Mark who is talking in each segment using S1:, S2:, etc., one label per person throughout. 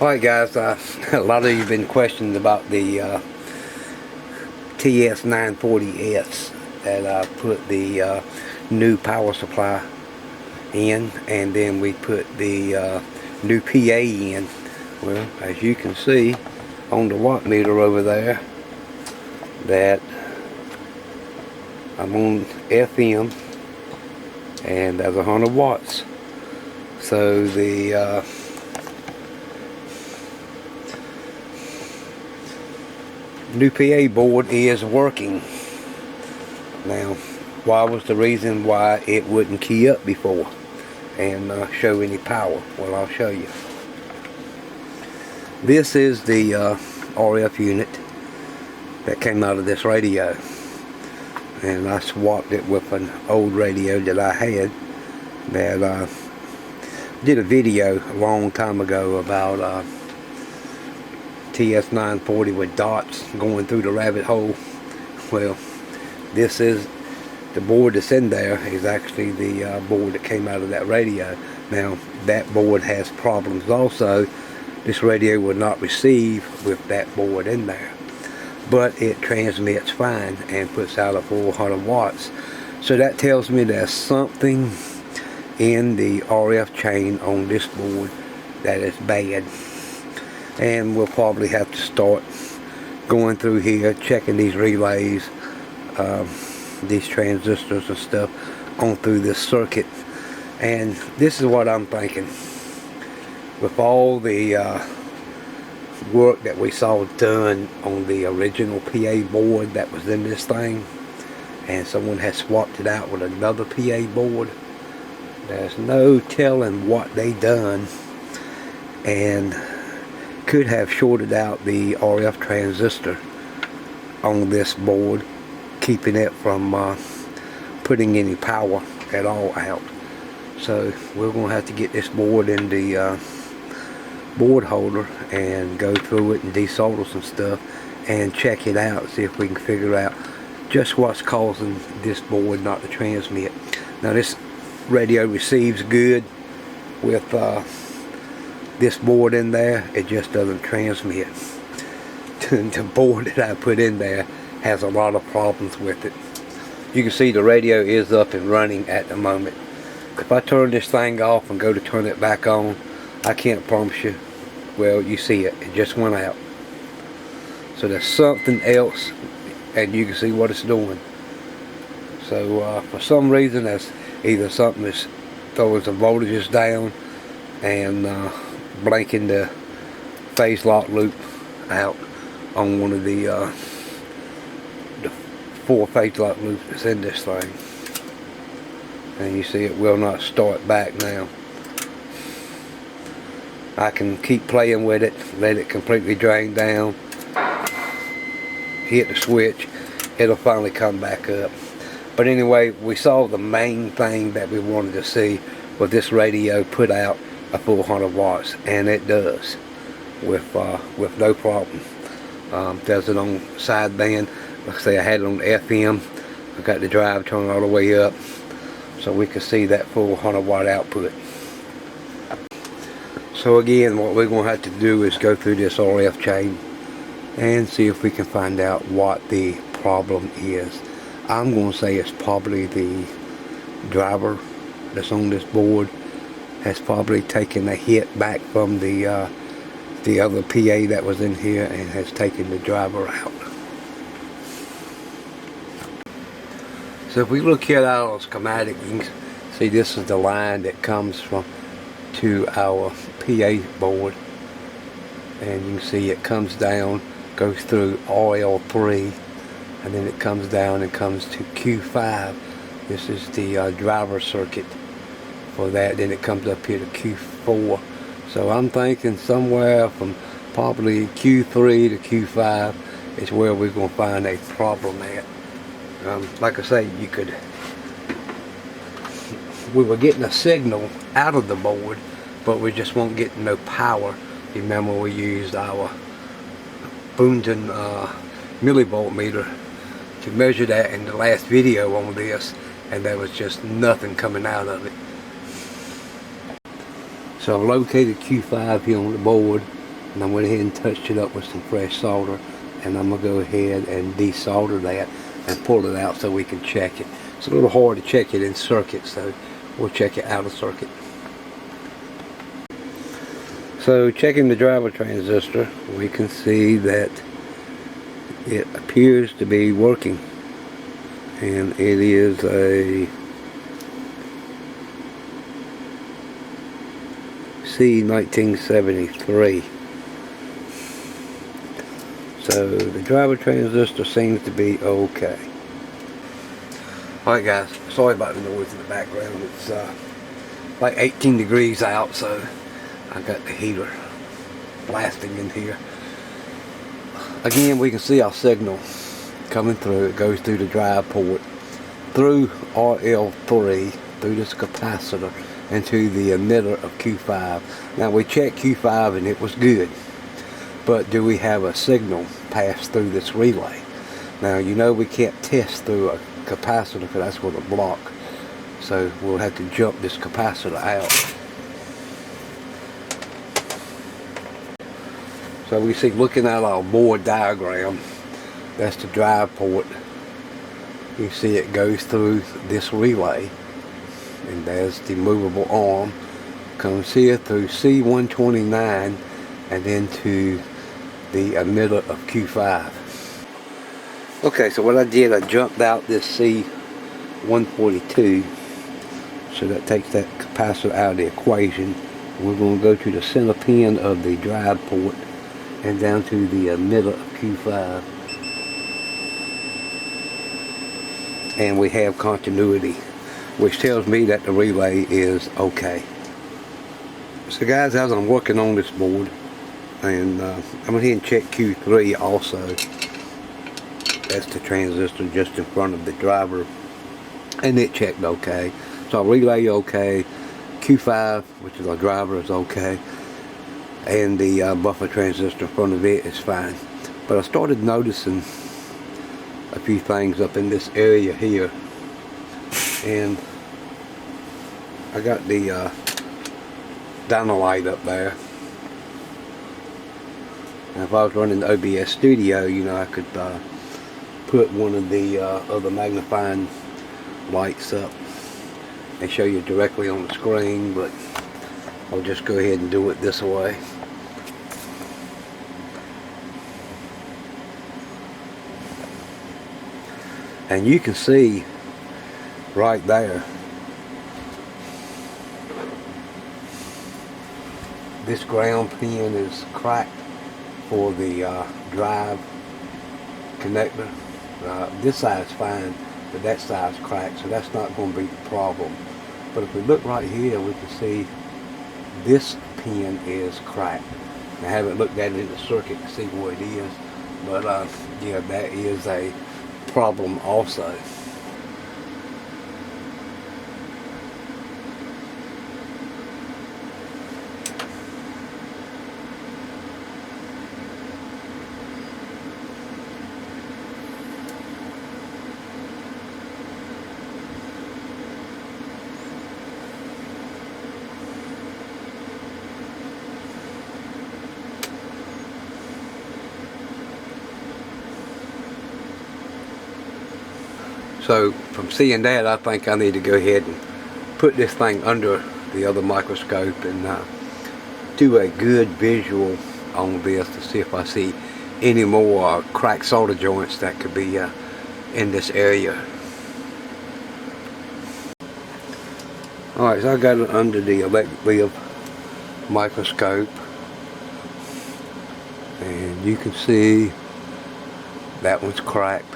S1: Alright guys, a lot of you have been questioning about the TS940S that I put the new power supply in, and then we put the new PA in. Well, as you can see on the watt meter over there, that I'm on FM and that's 100 watts. So the new PA board is working. Now, why was the reason why it wouldn't key up before and show any power? Well, I'll show you. This is the RF unit that came out of this radio, and I swapped it with an old radio that I had that did a video a long time ago about TS940 with dots going through the rabbit hole. Well, this is the board that's in there is actually the board that came out of that radio. Now that board has problems also. This radio will not receive with that board in there, but it transmits fine and puts out a 400 watts. So that tells me there's something in the RF chain on this board that is bad. And we'll probably have to start going through here, checking these relays, these transistors and stuff on through this circuit. And this is what I'm thinking. With all the work that we saw done on the original PA board that was in this thing, and someone has swapped it out with another PA board, there's no telling what they done, and could have shorted out the RF transistor on this board, keeping it from putting any power at all out. So we're going to have to get this board in the board holder and go through it and desolder some stuff and check it out, see if we can figure out just what's causing this board not to transmit. Now this radio receives good with this board in there, it just doesn't transmit. The board that I put in there has a lot of problems with it. You can see the radio is up and running at the moment. If I turn this thing off and go to turn it back on, I can't promise you. Well, you see it just went out. So there's something else, and you can see what it's doing. So for some reason, that's either something that's throwing some voltages down and blanking the phase lock loop out on one of the 4 phase lock loops that's in this thing. And you see it will not start back now. I can keep playing with it, let it completely drain down, hit the switch, it'll finally come back up. But anyway, we saw the main thing that we wanted to see with this radio put out a 400 watts, and it does with no problem. Does it on sideband. Like I say, I had it on FM. I got the drive turned all the way up so we could see that 400 watt output. So again, what we're going to have to do is go through this RF chain and see if we can find out what the problem is. I'm going to say it's probably the driver that's on this board has probably taken a hit back from the other PA that was in here and has taken the driver out. So if we look here at our schematic, you can see this is the line that comes from to our PA board, and you can see it comes down, goes through RL3, and then it comes down and comes to Q5. This is the driver circuit for that. Then it comes up here to Q4. So I'm thinking somewhere from probably Q3 to Q5 is where we're going to find a problem at. Like I say, we were getting a signal out of the board, but we just won't get no power. Remember, we used our Boonton millivolt meter to measure that in the last video on this, and there was just nothing coming out of it. So I've located Q5 here on the board, and I went ahead and touched it up with some fresh solder, and I'm going to go ahead and desolder that and pull it out so we can check it. It's a little hard to check it in circuit, so we'll check it out of circuit. So checking the driver transistor, we can see that it appears to be working, and it is a C1973. So the driver transistor seems to be okay. Alright guys, sorry about the noise in the background. It's like 18 degrees out, so I got the heater blasting in here. Again, we can see our signal coming through. It goes through the drive port, through RL3, through this capacitor, into the emitter of Q5. Now we checked Q5 and it was good, but do we have a signal pass through this relay? Now you know we can't test through a capacitor because that's with a block, so we'll have to jump this capacitor out. So we see, looking at our board diagram, that's the drive port. You see it goes through this relay, and there's the movable arm, comes here through C129 and then to the emitter of Q5. Okay, so what I did, I jumped out this C142, so that takes that capacitor out of the equation. We're going to go to the center pin of the drive port and down to the emitter of Q5, and we have continuity, which tells me that the relay is okay. So guys, as I'm working on this board, and I'm going to check Q3 also. That's the transistor just in front of the driver, and it checked okay. So relay okay, Q5, which is our driver, is okay, and the buffer transistor in front of it is fine. But I started noticing a few things up in this area here, and I got the dynamite up there, and if I was running the OBS studio, you know, I could put one of the other magnifying lights up and show you directly on the screen, but I'll just go ahead and do it this way. And you can see right there, this ground pin is cracked for the drive connector. This side's fine, but that side's cracked, so that's not going to be the problem. But if we look right here, we can see this pin is cracked. I haven't looked at it in the circuit to see what it is, but yeah, that is a problem also. So from seeing that, I think I need to go ahead and put this thing under the other microscope and do a good visual on this to see if I see any more cracked solder joints that could be in this area. Alright, so I got it under the electric wheel microscope, and you can see that one's cracked.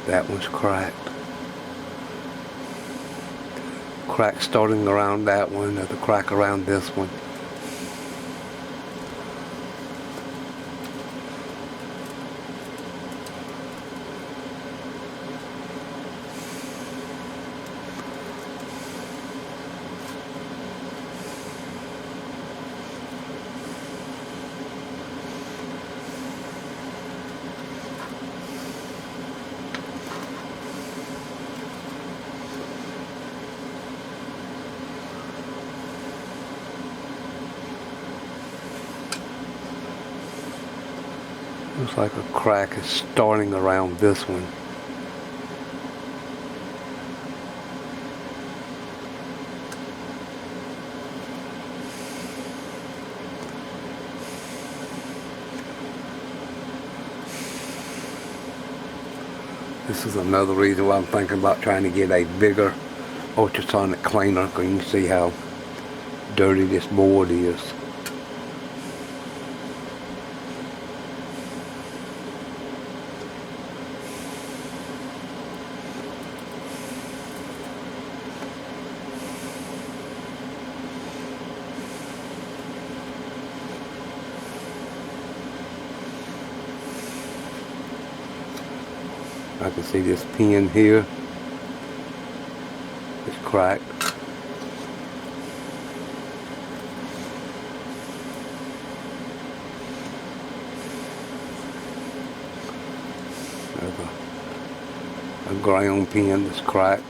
S1: That one's cracked. Crack starting around that one, the crack around this one. Looks like a crack is starting around this one. This is another reason why I'm thinking about trying to get a bigger ultrasonic cleaner, because you can see how dirty this board is. I can see this pin here. It's cracked. There's a ground pin that's cracked.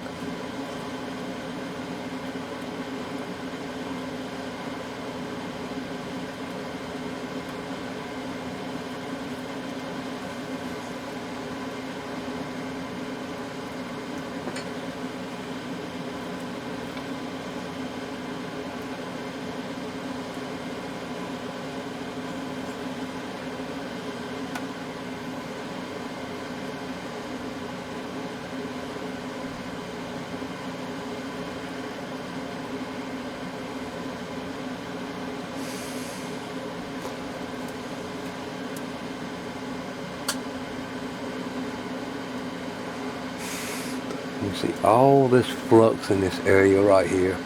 S1: You see all this flux in this area right here.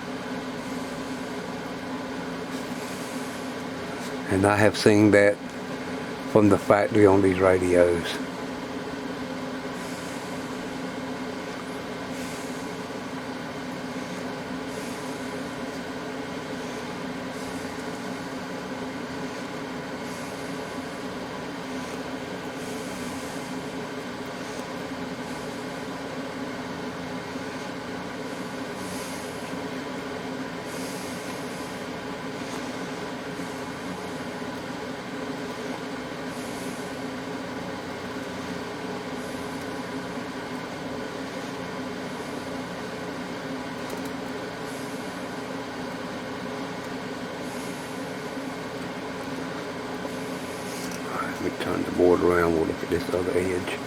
S1: And I have seen that from the factory on these radios. Let me turn the board around, we'll look at this other edge.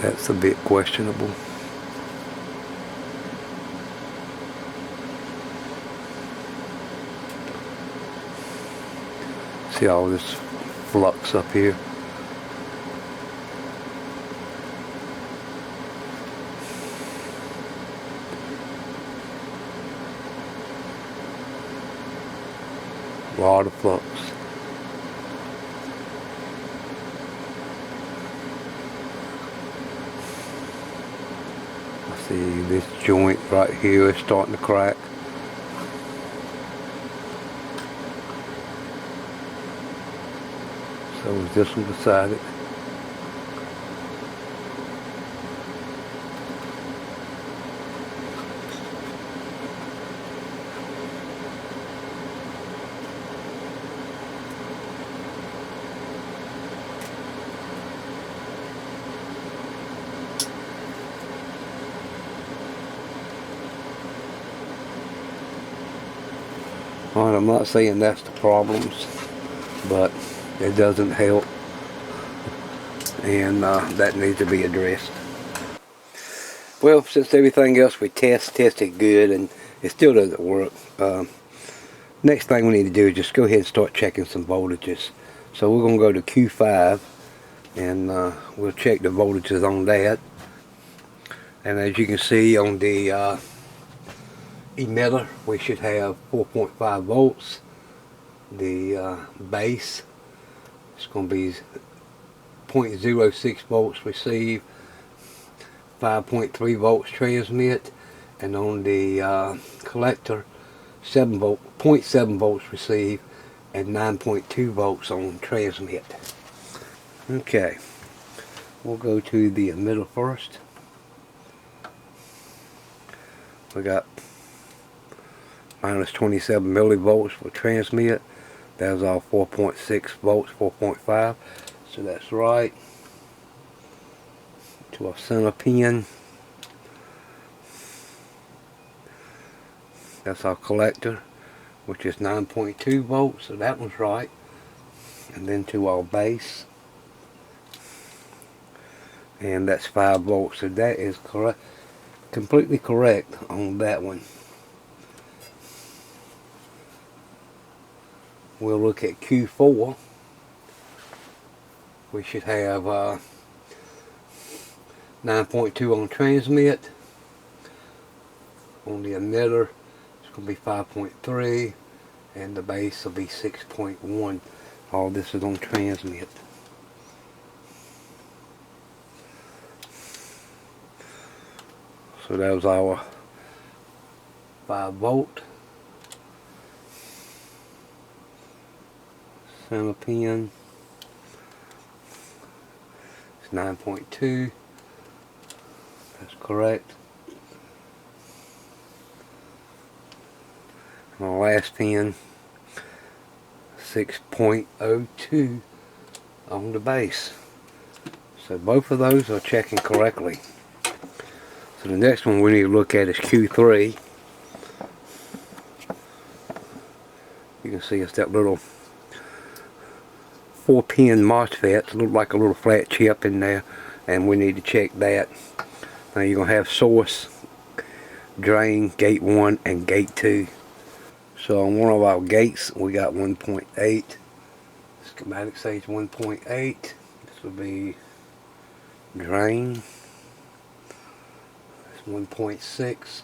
S1: That's a bit questionable. See all this flux up here? A lot of flux. I see this joint right here is starting to crack. So is this one beside it. Alright, I'm not saying that's the problems, but it doesn't help, and that needs to be addressed. Well, since everything else we tested good and it still doesn't work, next thing we need to do is just go ahead and start checking some voltages. So we're going to go to Q5 and we'll check the voltages on that. And as you can see on the emitter, we should have 4.5 volts. The base is going to be 0.06 volts receive, 5.3 volts transmit, and on the collector 0.7 volts receive and 9.2 volts on transmit. Okay, we'll go to the emitter first. We got minus 27 millivolts for transmit. That was all 4.6 volts, 4.5. So that's right. To our center pin. That's our collector, which is 9.2 volts, so that one's right. And then to our base. And that's 5 volts, so that is correct, completely correct on that one. We'll look at Q4. We should have 9.2 on transmit. On the emitter, it's going to be 5.3, and the base will be 6.1. All this is on transmit. So that was our 5 volt. Center pin. It's 9.2. That's correct. And our last pin, 6.02 on the base. So both of those are checking correctly. So the next one we need to look at is Q3. You can see it's that little 4-pin MOSFET. It looks like a little flat chip in there, and we need to check that. Now you're going to have source, drain, gate 1, and gate 2. So on one of our gates we got 1.8. Schematic says 1.8. This will be drain. 1.6.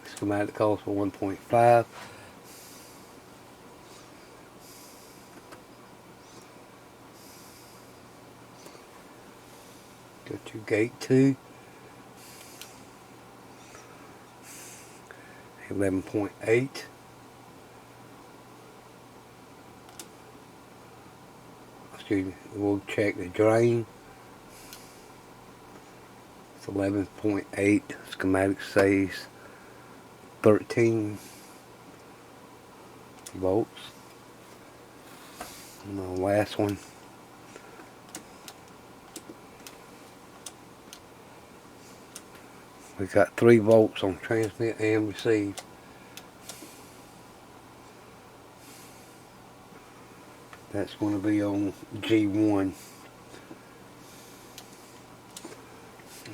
S1: Schematic calls for 1.5. Go to gate 2. 11.8. We'll check the drain. It's 11.8. Schematic says 13 volts. And the last one, we got 3 volts on transmit and receive. That's going to be on G1.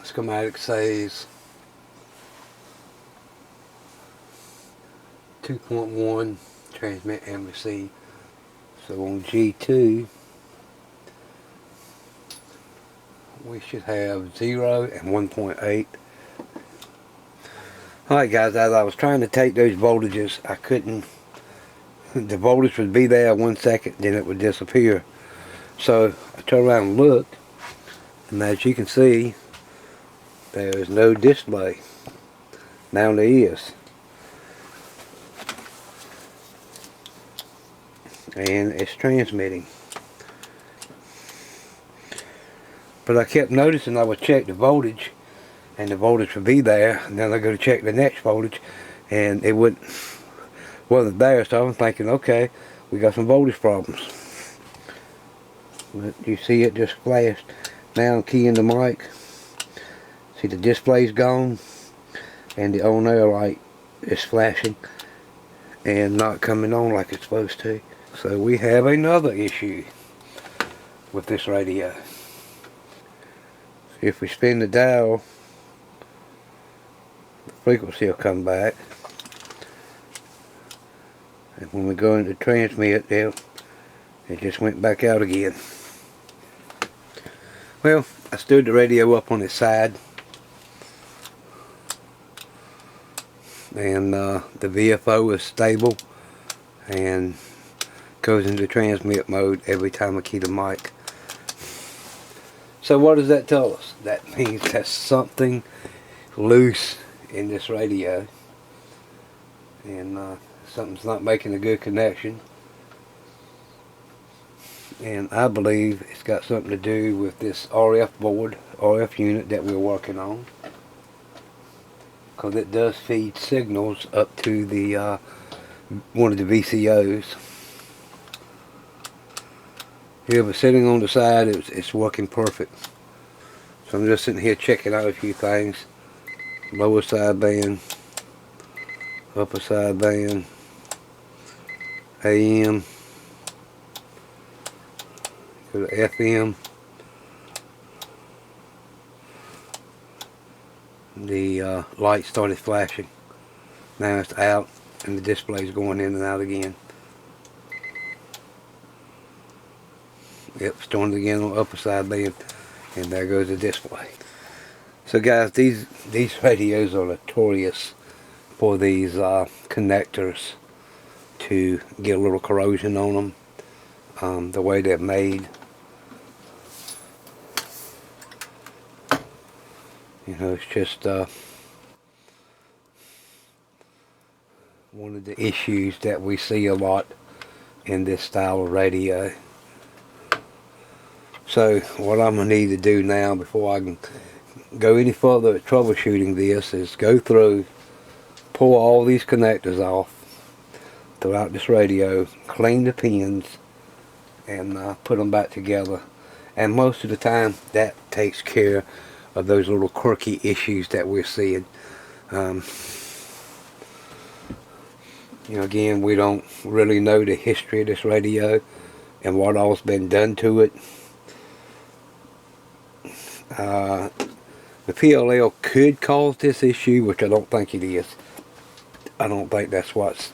S1: Schematic says 2.1 transmit and receive. So on G2 we should have 0 and 1.8. Alright guys, as I was trying to take those voltages, I couldn't. The voltage would be there 1 second, then it would disappear. So I turned around and looked, and as you can see, there is no display. Now there is. And it's transmitting. But I kept noticing I would check the voltage, and the voltage would be there, and then I go to check the next voltage, and it wasn't there. So I was thinking, okay, we got some voltage problems. But you see it just flashed. Now I'm keying the mic. See the display's gone, and the on air light is flashing and not coming on like it's supposed to. So we have another issue with this radio. If we spin the dial, the frequency will come back. And when we go into transmit, it just went back out again. Well, I stood the radio up on its side, and the VFO is stable and goes into transmit mode every time I key the mic. So what does that tell us? That means there's something loose in this radio, and something's not making a good connection. And I believe it's got something to do with this RF board, RF unit that we're working on, because it does feed signals up to the one of the VCOs. Here, but sitting on the side, it's working perfect. So I'm just sitting here checking out a few things. Lower sideband, upper sideband, AM, go to FM. The light started flashing. Now it's out and the display is going in and out again. Yep, starting again on the upper sideband, and there goes the display. So guys, these radios are notorious for these connectors to get a little corrosion on them. The way they're made, you know, it's just one of the issues that we see a lot in this style of radio. So what I'm going to need to do now, before I can go any further at troubleshooting this, is go through, pull all these connectors off throughout this radio, clean the pins, and put them back together. And most of the time that takes care of those little quirky issues that we're seeing. You know, again, we don't really know the history of this radio and what all's been done to it. The PLL could cause this issue, which I don't think it is. I don't think that's what's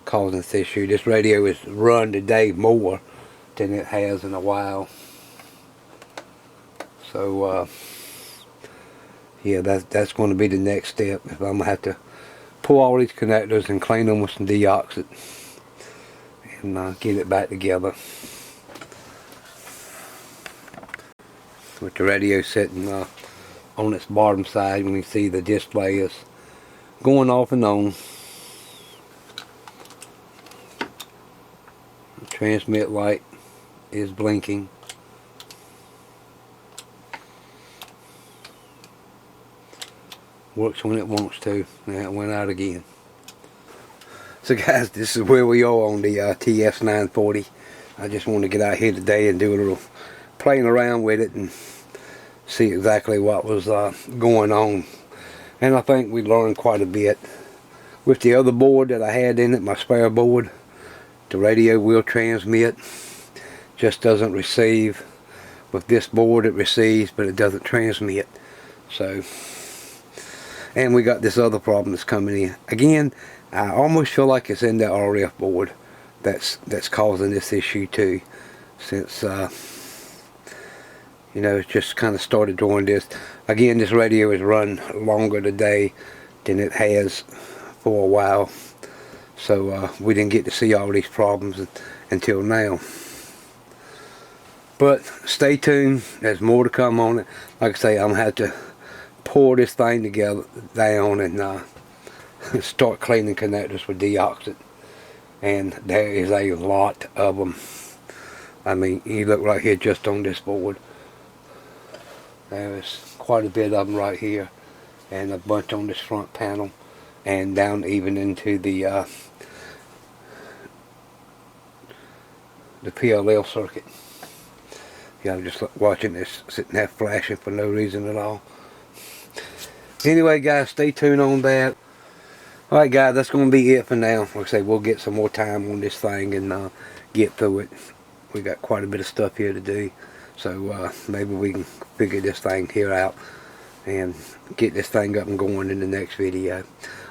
S1: causing this issue. This radio is run today more than it has in a while. So yeah, that's going to be the next step. If I'm going to have to pull all these connectors and clean them with some deoxit and get it back together. With the radio sitting on its bottom side, when you see the display is going off and on. The transmit light is blinking. Works when it wants to. Now it went out again. So guys, this is where we are on the TS940. I just want to get out here today and do a little playing around with it and see exactly what was going on. And I think we learned quite a bit. With the other board that I had in it, my spare board, the radio will transmit, just doesn't receive. With this board it receives, but it doesn't transmit. So, and we got this other problem that's coming in. Again, I almost feel like it's in the RF board that's causing this issue too, since you know, it's just kind of started doing this. Again, this radio is run longer today than it has for a while. So we didn't get to see all these problems until now. But stay tuned. There's more to come on it. Like I say, I'm going to have to pour this thing together down and start cleaning connectors with deoxit. And there is a lot of them. I mean, you look right here just on this board. There's quite a bit of them right here, and a bunch on this front panel, and down even into the PLL circuit. Yeah, I'm just watching this sitting there flashing for no reason at all. Anyway guys, stay tuned on that. Alright guys, that's going to be it for now. Like I say, we'll get some more time on this thing and get through it. We got quite a bit of stuff here to do. So maybe we can figure this thing here out and get this thing up and going in the next video.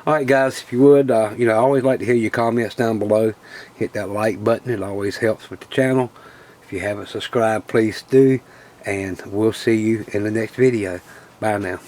S1: Alright guys, if you would, you know, I always like to hear your comments down below. Hit that like button, it always helps with the channel. If you haven't subscribed, please do. And we'll see you in the next video. Bye now.